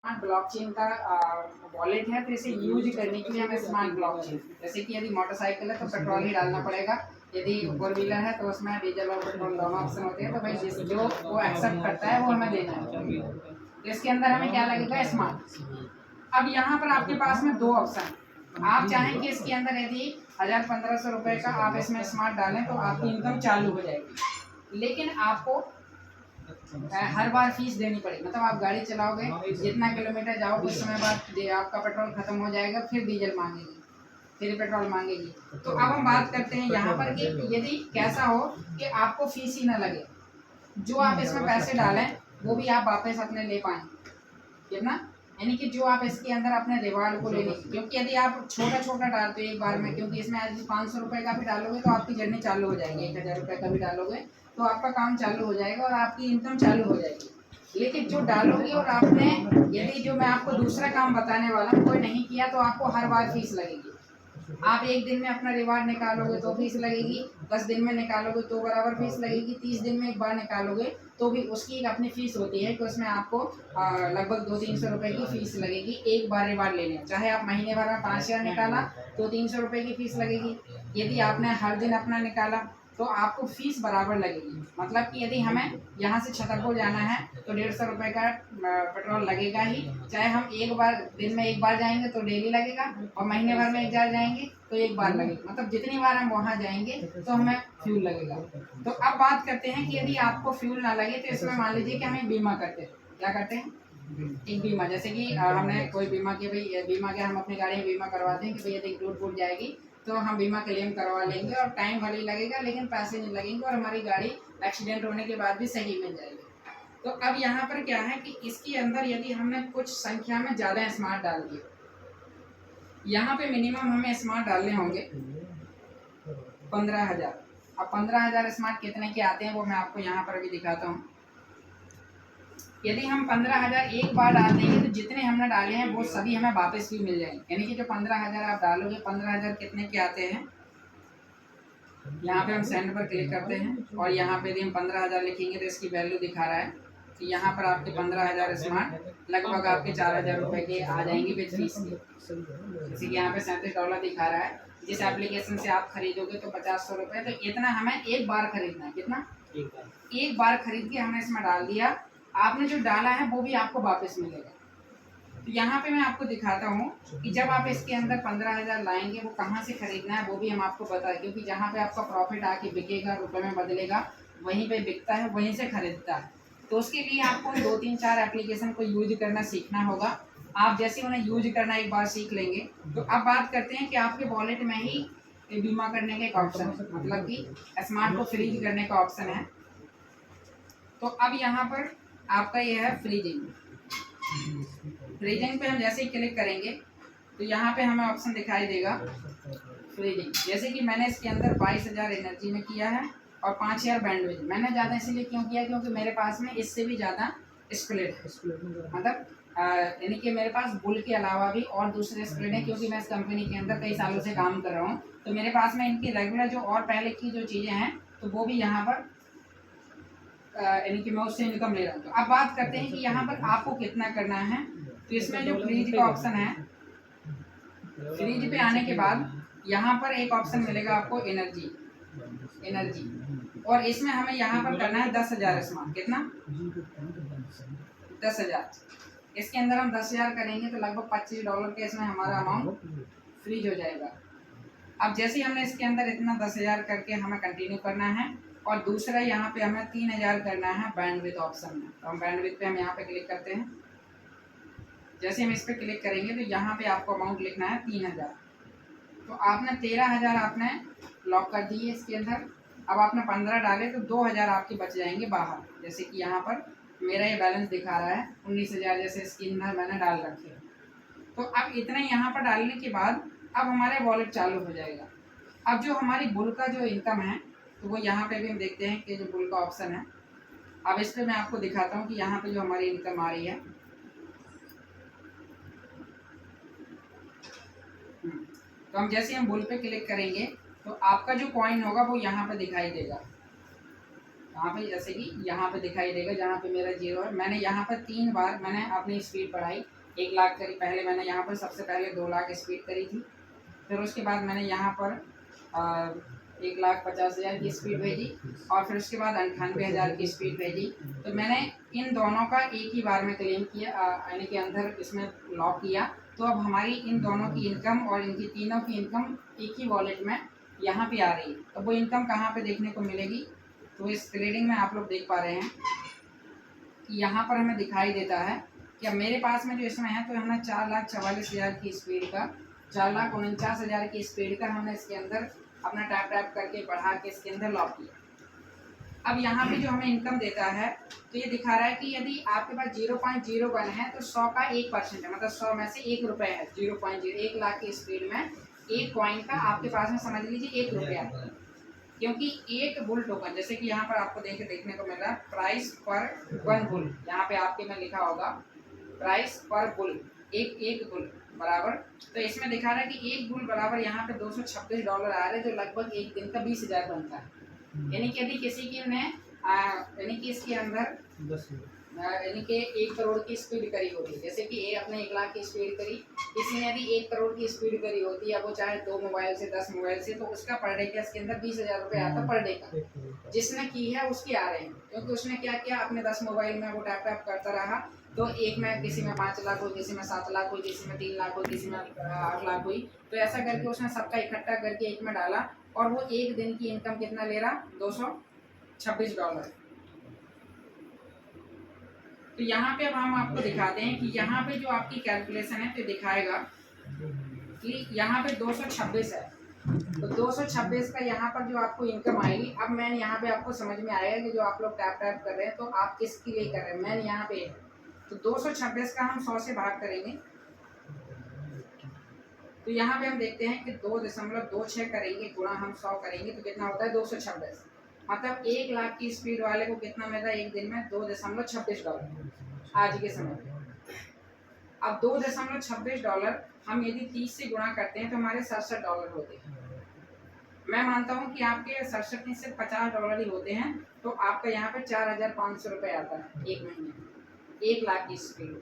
Smart blockchain का wallet है, तो इसे यूज करने के लिए हमें स्मार्ट ब्लॉकचेन, जैसे कि यदि मोटरसाइकिल है तो पेट्रोल ही डालना पड़ेगा, यदि फोर व्हीलर है तो उसमें डीजल और पेट्रोल दोनों ऑप्शन होते हैं। तो भाई जो वो एक्सेप्ट करता है वो हमें देना है। तो इसके अंदर हमें क्या लगेगा, स्मार्ट। अब यहाँ पर आपके पास में दो ऑप्शन, आप चाहें कि इसके अंदर यदि 1000-1500 रुपए का आप इसमें स्मार्ट डालें तो आपकी इनकम चालू हो जाएगी, लेकिन आपको हर बार फीस देनी पड़ेगी। मतलब आप गाड़ी चलाओगे, जितना किलोमीटर जाओ, कुछ समय बाद आपका पेट्रोल खत्म हो जाएगा, फिर डीजल मांगेगी, फिर पेट्रोल मांगेगी। तो अब हम बात करते हैं यहाँ पर कि यदि कैसा हो कि आपको फीस ही ना लगे, जो आप इसमें पैसे डालें वो भी आप वापस अपने ले पाएं, कितना, यानी कि जो आप इसके अंदर अपने रिवार्ड को लेने, क्योंकि यदि आप छोटा छोटा डालते हो एक बार में, क्योंकि इसमें यदि 500 रुपये का भी डालोगे तो आपकी जर्नी चालू हो जाएगी, 1000 रुपये का भी डालोगे तो आपका काम चालू हो जाएगा और आपकी इनकम चालू हो जाएगी। लेकिन जो डालोगे और आपने, यदि जो मैं आपको दूसरा काम बताने वाला हूँ कोई नहीं किया तो आपको हर बार फीस लगेगी। आप एक दिन में अपना रिवार्ड निकालोगे तो फीस लगेगी, 10 दिन में निकालोगे तो बराबर फीस लगेगी, 30 दिन में एक बार निकालोगे तो भी उसकी एक अपनी फीस होती है कि उसमें आपको लगभग 200-300 रुपए की फीस लगेगी एक बार रिवार्ड लेने में। चाहे आप महीने भर में 5000 निकाला तो 300 रुपए की फीस लगेगी, यदि आपने हर दिन अपना निकाला तो आपको फीस बराबर लगेगी। मतलब कि यदि हमें यहाँ से छतरपुर जाना है तो 150 रुपये का पेट्रोल लगेगा ही, चाहे हम एक बार दिन में एक बार जाएंगे तो डेली लगेगा, और महीने भर में एक बार जाएंगे तो एक बार लगेगा। मतलब जितनी बार हम वहाँ जाएंगे तो हमें फ्यूल लगेगा। तो अब बात करते हैं कि यदि आपको फ्यूल ना लगे तो इसमें मान लीजिए कि हमें बीमा करते हैं, क्या करते हैं, एक बीमा, जैसे कि हमने कोई बीमा के, भाई बीमा के हम अपनी गाड़ी में बीमा करवाते हैं कि भाई यदि टूट फूट जाएगी तो हम बीमा क्लेम करवा लेंगे, और टाइम भले ही लगेगा लेकिन पैसे नहीं लगेंगे, और हमारी गाड़ी एक्सीडेंट होने के बाद भी सही मिल जाएगी। तो अब यहाँ पर क्या है कि इसके अंदर यदि हमने कुछ संख्या में ज़्यादा स्मार्ट डाल दिए, यहाँ पे मिनिमम हमें स्मार्ट डालने होंगे 15,000। अब 15,000 स्मार्ट कितने के आते हैं वो मैं आपको यहाँ पर भी दिखाता हूँ। यदि हम 15,000 एक बार डाल देंगे तो जितने हमने डाले हैं वो सभी हमें वापस भी मिल जाएंगे, यानी कि जो 15,000 आप डालोगे, 15,000 कितने के आते हैं, यहाँ पे हम सेंड पर क्लिक करते हैं और यहाँ पे यदि हम 15,000 लिखेंगे तो इसकी वैल्यू दिखा रहा है कि यहाँ पर आपके 15,000 स्मार्ट लगभग आपके 4,000 रुपये के आ जाएंगे विद फीस के। जैसे कि यहाँ पे $37 दिखा रहा है, जिस एप्लीकेशन से आप खरीदोगे तो 500 रुपये, तो इतना हमें एक बार खरीदना है, कितना, एक बार खरीद के हमने इसमें डाल दिया, आपने जो डाला है वो भी आपको वापस मिलेगा। तो यहाँ पे मैं आपको दिखाता हूँ कि जब आप इसके अंदर 15,000 लाएंगे वो कहाँ से खरीदना है वो भी हम आपको बताएं, क्योंकि जहाँ पे आपका प्रॉफिट आके बिकेगा, रुपए में बदलेगा, वहीं पे बिकता है, वहीं से खरीदता है। तो उसके लिए आपको 2-3-4 एप्लीकेशन को यूज करना सीखना होगा। आप जैसे उन्हें यूज करना एक बार सीख लेंगे तो अब बात करते हैं कि आपके वॉलेट में ही बीमा करने का एक ऑप्शन है, मतलब कि स्मार्ट को फ्रीज करने का ऑप्शन है। तो अब यहाँ पर आपका यह है फ्रीजिंग। फ्रीजिंग पे हम जैसे ही क्लिक करेंगे तो यहाँ पे हमें ऑप्शन दिखाई देगा फ्रीजिंग। जैसे कि मैंने इसके अंदर 22,000 एनर्जी में किया है और 5,000 बैंडविड्थ। मैंने ज़्यादा इसलिए क्यों किया, क्योंकि मेरे पास में इससे भी ज़्यादा स्प्लिट है, मतलब यानी कि मेरे पास बुल के अलावा भी और दूसरे स्प्लिट है, क्योंकि मैं इस कंपनी के अंदर कई सालों से काम कर रहा हूँ। तो मेरे पास में इनकी रेगुलर जो और पहले की जो चीज़ें हैं तो वो भी यहाँ पर यानी कि मैं उससे इनकम ले रहा हूँ। तो अब बात करते हैं कि यहाँ पर आपको कितना करना है। तो इसमें जो फ्रीज का ऑप्शन है, फ्रीज पे आने के बाद यहाँ पर एक ऑप्शन मिलेगा आपको एनर्जी, और इसमें हमें यहाँ पर करना है 10,000 स्मार्ट, कितना, 10,000। इसके अंदर हम 10,000 करेंगे तो लगभग $25 के इसमें हमारा अमाउंट फ्रीज हो जाएगा। अब जैसे ही हमने इसके अंदर इतना 10,000 करके हमें कंटिन्यू करना है, और दूसरा यहाँ पे हमें 3,000 करना है बैंडविड्थ ऑप्शन में। तो हम बैंडविड्थ पे हम यहाँ पे क्लिक करते हैं। जैसे हम इस पर क्लिक करेंगे तो यहाँ पे आपको अमाउंट लिखना है 3,000। तो आपने 13,000 आपने लॉक कर दिए इसके अंदर। अब आपने 15 डाले तो 2,000 आपके बच जाएंगे बाहर। जैसे कि यहाँ पर मेरा ये बैलेंस दिखा रहा है 19,000 जैसे इसके अंदर मैंने डाल रखे हैं। तो अब इतना यहाँ पर डालने के बाद अब हमारे वॉलेट चालू हो जाएगा। अब जो हमारी बुल का जो इनकम है तो वो यहाँ पे भी हम देखते हैं कि जो बुल का ऑप्शन है, अब इस पर मैं आपको दिखाता हूँ कि यहाँ पे जो हमारी इनकम आ रही है। तो हम जैसे हम बुल पे क्लिक करेंगे तो आपका जो कॉइन होगा वो यहाँ पे दिखाई देगा। वहाँ पे जैसे कि यहाँ पे दिखाई देगा जहाँ पे मेरा 0 है। मैंने यहाँ पर 3 बार मैंने अपनी स्पीड बढ़ाई, 1 लाख करी। पहले मैंने यहाँ पर सबसे पहले 2 लाख स्पीड करी थी, फिर उसके बाद मैंने यहाँ पर 1,50,000 की स्पीड भेजी, और फिर उसके बाद 98,000 की स्पीड भेजी। तो मैंने इन दोनों का एक ही बार में क्लेम किया, यानी कि अंदर इसमें लॉक किया। तो अब हमारी इन दोनों की इनकम और इनकी तीनों की इनकम एक ही वॉलेट में यहाँ पे आ रही है। तो वो इनकम कहाँ पे देखने को मिलेगी, तो इस ट्रेडिंग में आप लोग देख पा रहे हैं कि यहाँ पर हमें दिखाई देता है कि अब मेरे पास में जो इसमें है, तो हमने 4,44,000 की स्पीड का, 4,49,000 की स्पीड का हमने इसके अंदर अपना टैप टैप करके बढ़ा के इसके अंदर लॉक किया। अब यहाँ पे जो हमें इनकम देता है, तो ये दिखा रहा है कि यदि आपके पास 0.01 है तो 100 का 1% है, मतलब 100 में से 1 रुपये है। 0.0 1 लाख की स्पीड में एक कॉइन का आपके पास में समझ लीजिए 1 रुपया, क्योंकि एक बुल टोकन, जैसे कि यहाँ पर आपको देखने को मिल रहा है प्राइस पर 1 बुल, यहाँ पे आपके में लिखा होगा प्राइस पर बुल, एक बुल बराबर। तो इसमें दिखा रहा है कि एक बुल बराबर यहाँ पे $226 आ रहा है, जो लगभग एक दिन का 20,000 बनता है। यानी कि यदि किसी की ने यानी कि इसके अंदर यानी कि 1 करोड़ की स्पीड करी होती है, जैसे कि ये अपने 1 लाख की स्पीड करी, किसी ने यदि 1 करोड़ की स्पीड करी होती है, वो चाहे 2 मोबाइल से 10 मोबाइल से, तो उसका पर डे का इसके अंदर 20,000 रुपये आता पर डे का। जिसने की है उसके आ रहे हैं, क्योंकि उसने क्या किया, अपने 10 मोबाइल में वो टैप टैप करता रहा। तो एक में किसी में 5 लाख हुई, किसी में 7 लाख हुई, किसी में 3 लाख हुई, किसी में 8 लाख हुई। तो ऐसा करके उसने सबका इकट्ठा करके एक में डाला, और वो एक दिन की इनकम कितना ले रहा, $226। तो यहाँ पे अब हम आपको दिखाते हैं कि यहाँ पे जो आपकी कैलकुलेशन है, तो दिखाएगा कि यहाँ पे 226 है, तो 226 का यहाँ पर जो आपको इनकम आएगी। अब मैंने यहाँ पे आपको समझ में आएगा कि जो आप लोग टैप टैप कर रहे हैं, तो आप किसके लिए कर रहे हैं। मैंने यहाँ पे तो 226 का हम 100 से भाग करेंगे, तो यहाँ पे हम देखते हैं कि 2.26 करेंगे गुणा हम 100 करेंगे, तो कितना होता है 226। मतलब 1 लाख की स्पीड वाले को कितना मिल रहा है एक दिन में, $2.26 आज के समय में। अब $2.26 हम यदि 30 से गुणा करते हैं तो हमारे $67 होते हैं। मैं मानता हूँ कि आपके 67 में सिर्फ $50 ही होते हैं, तो आपका यहाँ पे 4,500 रुपये आता है एक महीने में, 1 लाख की स्पीड।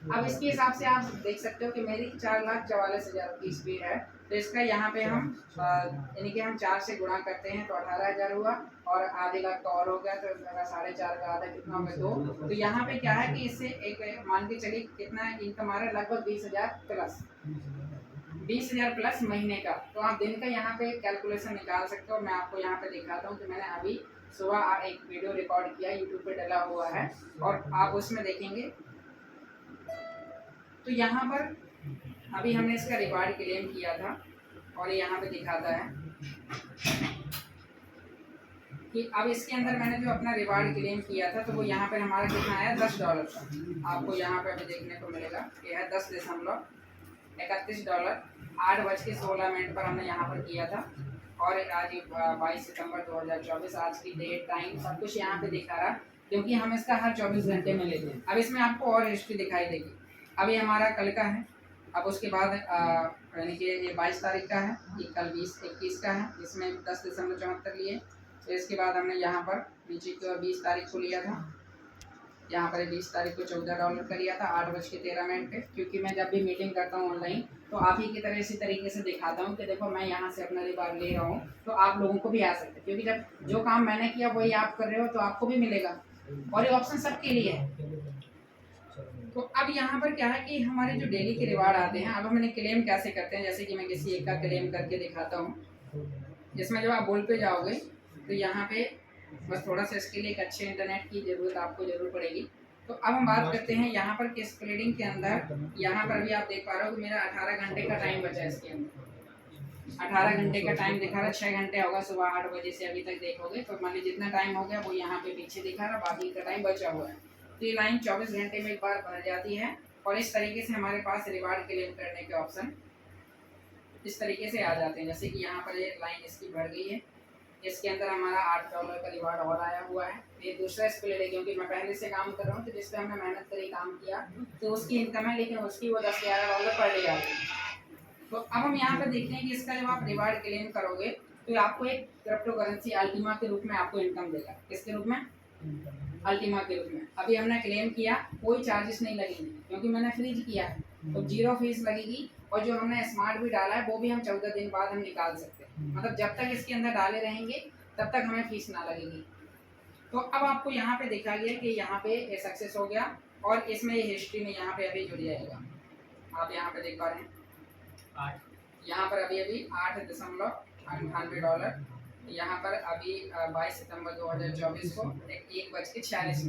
अब इसके हिसाब से आप देख सकते हो कि मेरी 4,44,000 की स्पीड है, तो इसका यहाँ पे हम यानी कि हम 4 से गुणा करते हैं तो 18,000 हुआ, और आधे लाख का और हो गया, तो 4.5 का आधा कितना हो गया 2। तो यहाँ पे क्या है कि इससे एक मान के चलिए कितना इनकम आ रहा है, लगभग 20,000 प्लस महीने का। तो आप दिन का यहाँ पे कैलकुलेशन निकाल सकते हो। मैं आपको यहाँ पे दिखाता हूँ कि मैंने अभी सुबह एक वीडियो रिकॉर्ड किया, यूट्यूब पे डला हुआ है, और आप उसमें देखेंगे। तो यहाँ पर अभी हमने इसका रिवार्ड क्लेम किया था, और यहाँ पे दिखाता है कि अब इसके अंदर मैंने जो अपना रिवार्ड क्लेम किया था, तो वो यहाँ पे हमारा कितना आया, $10 का। आपको यहाँ पे अभी देखने को मिलेगा, ये है $10.31, 8:16 पर हमने यहाँ पर किया था। और आज 22 सितंबर 2024, आज की डेट टाइम सब कुछ यहाँ पे दिखा रहा, क्योंकि हम इसका हर 24 घंटे में लेते हैं। अब इसमें आपको और हिस्ट्री दिखाई देगी। अभी हमारा कल का है, अब उसके बाद यानी कि ये 22 तारीख का है, ये कल 21 का है, इसमें 10.74 लिए। तो इसके बाद हमने यहाँ पर नीचे की ओर 20 तारीख को लिया था, यहाँ पर 20 तारीख को $14 का लिया था 8:13 पे। क्योंकि मैं जब भी मीटिंग करता हूँ ऑनलाइन, तो आप ही की तरह इसी तरीके से दिखाता हूँ कि देखो मैं यहाँ से अपना रिवार्ड ले रहा हूँ, तो आप लोगों को भी आ सकते हैं। क्योंकि जब जो काम मैंने किया वही आप कर रहे हो, तो आपको भी मिलेगा, और ये ऑप्शन सबके लिए है। तो अब यहाँ पर क्या है कि हमारे जो डेली के रिवार्ड आते हैं, अब हम इन्हें क्लेम कैसे करते हैं। जैसे कि मैं किसी एक का क्लेम करके दिखाता हूँ। इसमें जब आप बोल पे जाओगे, तो यहाँ पे बस थोड़ा सा इसके लिए एक अच्छे इंटरनेट की ज़रूरत आपको ज़रूर पड़ेगी। तो अब हम बात करते हैं यहाँ पर किस ट्रेडिंग के अंदर। यहाँ पर भी आप देख पा रहे हो कि मेरा 18 घंटे का टाइम बचा है इसके अंदर। 18 घंटे का टाइम दिखा रहा, 6 घंटे होगा सुबह 8 बजे से अभी तक देखोगे, तो मान लीजिए जितना टाइम हो गया वो यहाँ पे पीछे दिखा रहा, बाकी का टाइम बचा हुआ है। तो ये लाइन 24 घंटे में एक बार बन जाती है, और इस तरीके से हमारे पास रिवार्ड क्लेम करने के ऑप्शन इस तरीके से आ जाते हैं। जैसे कि यहाँ पर ये लाइन इसकी बढ़ गई है, इसके अंदर हमारा $8 का रिवार्ड और आया हुआ है। ये दूसरा स्प्लिट है, क्योंकि मैं पहले से काम कर रहा हूँ, तो जिस पे हमने मेहनत करी काम किया, तो उसकी इनकम है, लेकिन उसकी वो $10-11 पर डे आती है। तो अब हम यहाँ पे देखते हैं कि इसका जब आप रिवार्ड क्लेम करोगे, तो ये आपको एक क्रिप्टो करेंसी अल्टीमा के रूप में आपको इनकम देगा। किसके रूप में? अल्टीमा के रूप में। अभी हमने क्लेम किया, कोई चार्जेस नहीं लगेंगे क्योंकि मैंने फ्रीज किया है, तो 0 फीस लगेगी। और जो हमने स्मार्ट भी डाला है वो भी हम 14 दिन बाद हम निकाल सकते हैं, मतलब जब तक इसके अंदर डाले रहेंगे तब तक हमें फीस ना लगेगी। तो अब आपको यहाँ पे देखा गया कि यहाँ पे ये सक्सेस हो गया और इसमें ये हिस्ट्री में यहाँ पे अभी जुड़ जाएगा। आप यहाँ पे देख पा रहे हैं यहाँ पर अभी $8.98, यहाँ पर अभी 22 सितंबर 2024 को 1:46।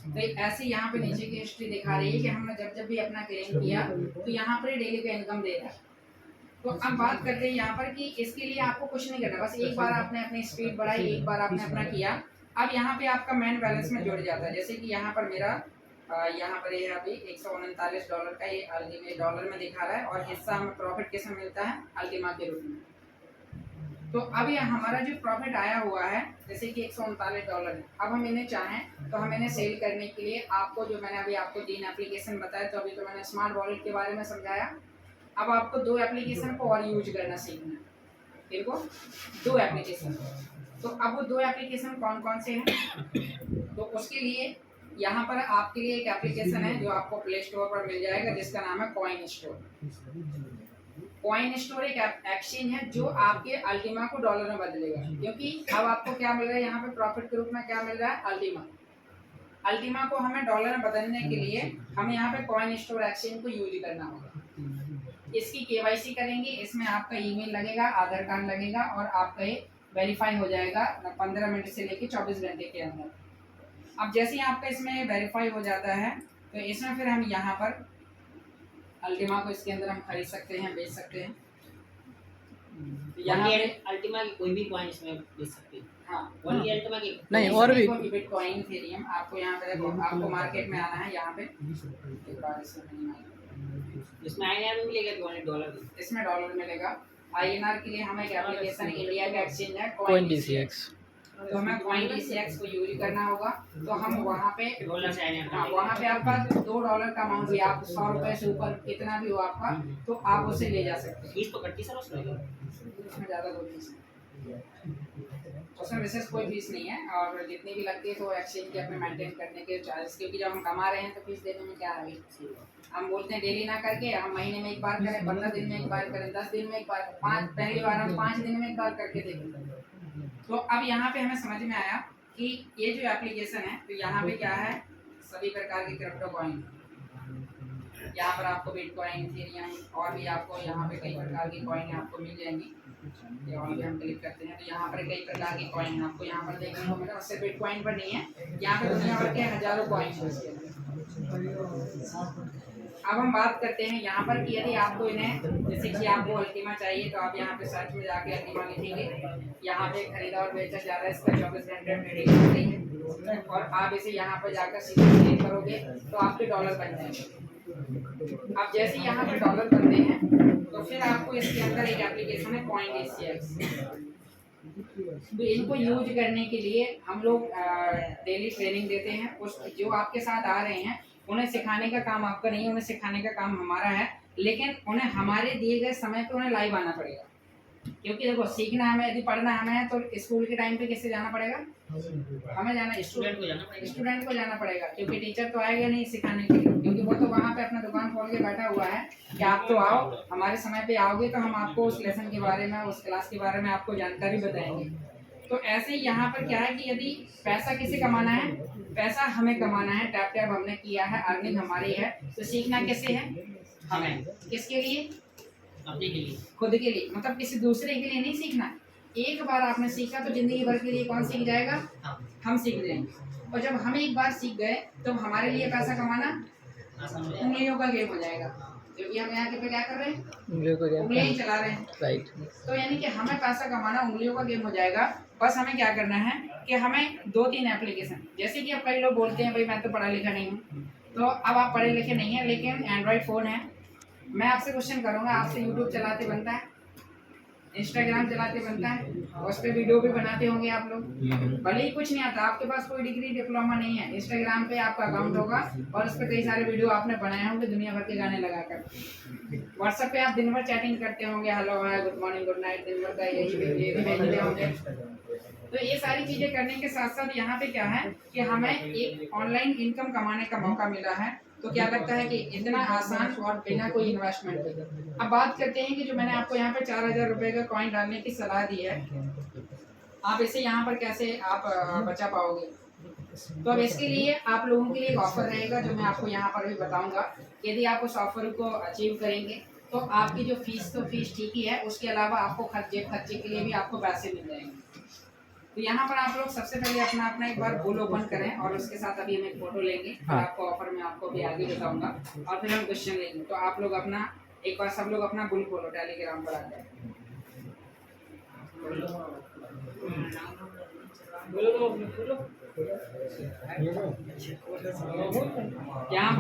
तो ऐसे यहाँ पे नीचे की हिस्ट्री दिखा रही है कि हमने जब जब भी अपना क्लेम किया तो यहाँ पर डेली का इनकम दे रहा है। तो अब बात करते हैं यहाँ पर कि इसके लिए आपको कुछ नहीं करना, बस एक बार आपने अपनी स्पीड बढ़ाई, एक बार आपने अपना किया, अब यहाँ पे आपका मेन बैलेंस में जुड़ जाता है। जैसे कि यहाँ पर मेरा यहाँ पर ये अभी $139 का ये अल्टीमा डॉलर में दिखा रहा है और हिस्सा हमें प्रॉफिट किसमें मिलता है? अल्टीमा के रूप में। तो अब ये हमारा जो प्रॉफिट आया हुआ है जैसे कि $139 है, अब हम इन्हें चाहें तो हम इन्हें सेल करने के लिए आपको जो मैंने अभी आपको 3 एप्लीकेशन बताया, तो अभी तो मैंने स्मार्ट वॉलेट के बारे में समझाया, अब आपको 2 एप्लीकेशन को और यूज करना सीखना है। देखो 2 एप्लीकेशन, तो अब वो 2 एप्लीकेशन कौन कौन से हैं? तो उसके लिए यहाँ पर आपके लिए एक एप्लीकेशन है जो आपको प्ले स्टोर पर मिल जाएगा जिसका नाम है कॉइन स्टोर। कॉइन स्टोर एक एक्सचेंज है जो आपके अल्टीमा को डॉलर में बदलेगा, क्योंकि अब आपको क्या मिल रहा है यहाँ पे प्रॉफिट के रूप में? क्या मिल रहा है? अल्टीमा। अल्टीमा को हमें डॉलर में बदलने के लिए हमें यहाँ पे कॉइन स्टोर एक्सचेंज को यूज करना होगा। इसकी केवाईसी करेंगे, इसमें आपका ईमेल लगेगा, आधार कार्ड लगेगा और आपका ये वेरीफाई हो जाएगा 15 मिनट से लेके 24 घंटे के अंदर। अब जैसे ही आपका इसमें वेरीफाई हो जाता है तो इसमें फिर हम यहाँ पर अल्टीमा को इसके अंदर हम खरीद सकते हैं, बेच सकते हैं। यहाँ पे अल्टीमा की कोई भी कॉइन इसमें बेच सकते हैं। हाँ, ओनली अल्टीमा की नहीं, और भी बिटकॉइन, इथेरियम। आपको यहाँ पे देखो, आपको मार्केट में आना है, यहाँ पे एक बार इसमें INR मिलेगा डॉलर, इसमें डॉलर मिलेगा। INR के लिए हमें एक एप्लीकेशन इंडिया का एक्सचेंज है CoinDCX, तो हमें CoinDCX को यूज करना होगा। तो हम वहाँ पे डॉलर से INR, हाँ, वहाँ पे आपका $2 का अमाउंट भी, आप 100 रुपए से ऊपर कितना भी हो आपका, तो आप उसे ले जा सकते हैं। फीस तो कटती सर उसमें ज़्यादा कोई फीस नहीं, उसमें विशेष कोई फीस नहीं है, और जितनी भी लगती है तो एक्सचेंज के अपने मेंटेन करने के चार्जेस, क्योंकि जब हम कमा रहे हैं तो फीस देने में क्या है? हम बोलते हैं डेली ना करके हम महीने में एक बार करें, 15 दिन में एक बार करें, 10 दिन में एक बार, पहली बार हम 5 दिन में एक बार करके देखें। तो अब यहाँ पे हमें समझ में आया कि ये जो एप्लीकेशन है, तो यहाँ पे क्या है? सभी प्रकार के क्रिप्टो कॉइन, यहाँ पर आपको बिटकॉइन, इथेरियम और भी आपको यहाँ पे कई प्रकार की कॉइन आपको मिल जाएंगी। ये और भी हम क्लिक करते हैं तो यहाँ पर कई प्रकार की कॉइन आपको यहाँ पर देखने को मिलेगा। सिर्फ बिटकॉइन पर नहीं है, यहाँ पे दुनिया भर के हजारों कॉइन है। अब हम बात करते हैं यहाँ पर कि यदि आपको इन्हें, जैसे कि आपको अल्टीमा चाहिए तो आप यहाँ पे सर्च में जाके अल्टीमा लिखेंगे, यहाँ पे खरीदा और बेचा जा रहा है, इसका 24 घंटे ट्रेडिंग हो रही है, और आप इसे यहाँ पर जाकर सीधे क्लिक करोगे तो आपके डॉलर बन जाएंगे। अब जैसे यहाँ पर डॉलर बनते हैं तो फिर आपको इसके अंदर एक एप्लीकेशन है CoinDCX, तो इनको यूज करने के लिए हम लोग डेली ट्रेनिंग देते हैं। उस जो आपके साथ आ रहे हैं उन्हें सिखाने का काम आपका नहीं है, उन्हें सिखाने का काम हमारा है, लेकिन उन्हें हमारे दिए गए समय पे उन्हें लाइव आना पड़ेगा। क्योंकि देखो, सीखना हमें, यदि पढ़ना हमें है तो स्कूल के टाइम पे किससे जाना पड़ेगा? हमें जाना, स्टूडेंट को जाना पड़ेगा, क्योंकि टीचर तो आएगा नहीं सिखाने के लिए, क्योंकि वो तो वहाँ पे अपना दुकान खोल के बैठा हुआ है कि आप तो आओ, हमारे समय पे आओगे तो हम आपको उस लेसन के बारे में, उस क्लास के बारे में आपको जानकारी बताएंगे। तो ऐसे ही यहाँ पर क्या है कि यदि पैसा किसे कमाना है? पैसा हमें कमाना है, टैप टैप हमने किया है, अर्निंग हमारी है, तो सीखना कैसे है? हमें। किसके लिए? अपने के लिए, खुद के लिए, मतलब किसी दूसरे के लिए नहीं सीखना। एक बार आपने सीखा तो जिंदगी भर के लिए कौन सीख जाएगा? हम सीख जाएंगे। और जब हम एक बार सीख गए तो हमारे लिए पैसा कमाना उंगलियों का गेम हो जाएगा, क्योंकि हम यहाँ पे क्या कर रहे हैं? उंगलियां ही चला रहे हैं, राइट। तो यानी कि हमें पैसा कमाना उंगलियों का गेम हो जाएगा। बस हमें क्या करना है कि हमें 2-3 एप्लीकेशन, जैसे कि अब कई लोग बोलते हैं भाई मैं तो पढ़ा लिखा नहीं हूँ, तो अब आप पढ़े लिखे नहीं हैं लेकिन एंड्रॉयड फ़ोन है, मैं आपसे क्वेश्चन करूँगा, आपसे यूट्यूब चलाते बनता है? इंस्टाग्राम चलाते बनता है, उस पर वीडियो भी बनाते होंगे आप लोग। भले ही कुछ नहीं आता, आपके पास कोई डिग्री डिप्लोमा नहीं है, इंस्टाग्राम पे आपका अकाउंट होगा और उस पर कई सारे वीडियो आपने बनाए होंगे दुनिया भर के गाने लगाकर। व्हाट्सएप पे आप दिन भर चैटिंग करते होंगे, hello hi good morning good night, दिन भर का यही भेजते होंगे। तो ये सारी चीजें करने के साथ साथ यहाँ पे क्या है कि हमें एक ऑनलाइन इनकम कमाने का मौका मिला है। तो क्या लगता है कि इतना आसान और बिना कोई इन्वेस्टमेंट के। अब बात करते हैं कि जो मैंने आपको यहाँ पे 4000 रुपए का कॉइन डालने की सलाह दी है, आप इसे यहाँ पर कैसे आप बचा पाओगे। तो अब इसके लिए आप लोगों के लिए एक ऑफर रहेगा जो मैं आपको यहाँ पर भी बताऊंगा। यदि आप उस ऑफर को अचीव करेंगे तो आपकी जो फीस तो फीस ठीक ही है, उसके अलावा आपको खर्चे के लिए भी आपको पैसे मिल जाएंगे। तो यहाँ पर आप लोग सबसे पहले अपना एक बार बुल ओपन करें और उसके साथ अभी हम एक फोटो लेंगे। हाँ। आपको ऑफर में आपको भी आगे बताऊंगा और फिर हम क्वेश्चन लेंगे। तो आप लोग अपना एक बार सब लोग अपना बुल खोलो टेलीग्राम पर आकर। यहाँ